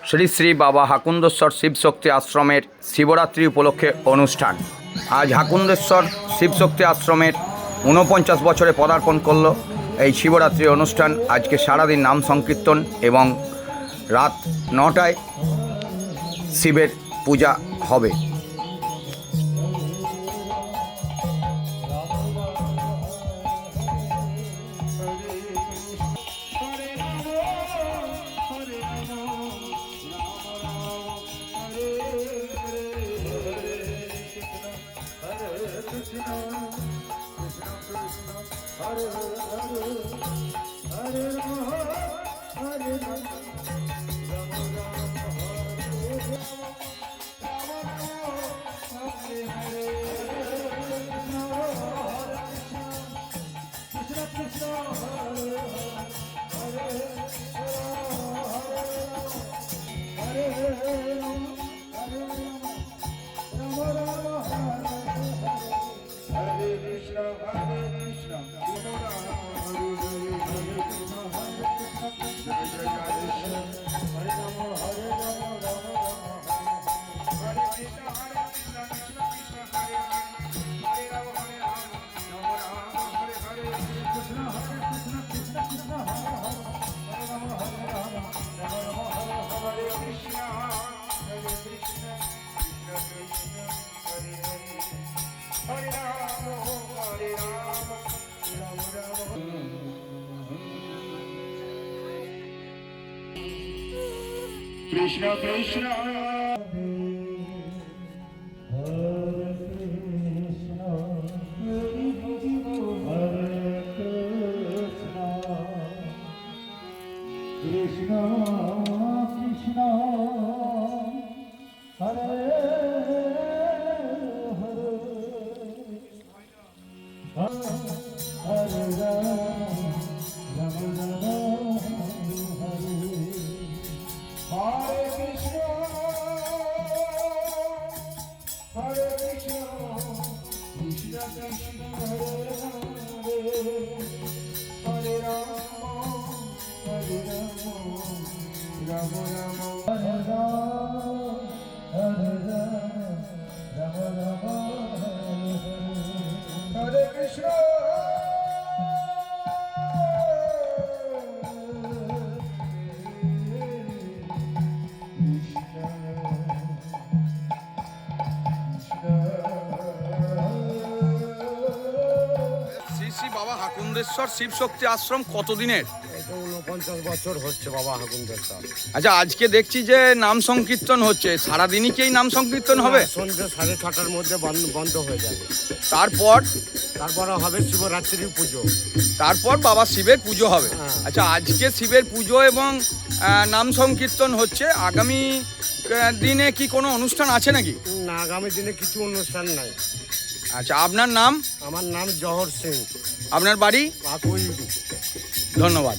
শ্রী শ্রী বাবা হাকুন্দেশ্বর শিবশক্তি আশ্রমের শিবরাত্রি উপলক্ষে অনুষ্ঠান। আজ হাকুন্দেশ্বর শিবশক্তি আশ্রমের ৪৯ বছরে পদার্পণ করল এই শিবরাত্রি অনুষ্ঠান। আজকে সারাদিন নাম সংকীর্তন এবং রাত ৯টায় শিবের পূজা হবে। Krishna Krishna শ্রী শ্রী বাবা হাকুন্দেশ্বর শিবশক্তি আশ্রম কতদিনের? 49 বছর হচ্ছে বাবা হাকুন্দেশ্বর। আচ্ছা, আজকে দেখছি যে নাম সংকীর্তন হচ্ছে, সারাদিনই কি এই নাম সংকীর্তন হবে? সন্ধ্যে 6:30টার মধ্যে বন্ধ হয়ে যাবে। তারপরে হবে শিবরাত্রি পুজো। তারপর বাবা শিবের পুজো হবে। হ্যাঁ। আচ্ছা, আজকে শিবের পুজো এবং নাম সংকীর্তন হচ্ছে। আগামী দিনে কি কোনো অনুষ্ঠান আছে নাকি? না, আগামী দিনে কিছু অনুষ্ঠান নাই। আচ্ছা, আপনার নাম? আমার নাম জহর সিং। আপনার বাড়ি? আকুই। ধন্যবাদ।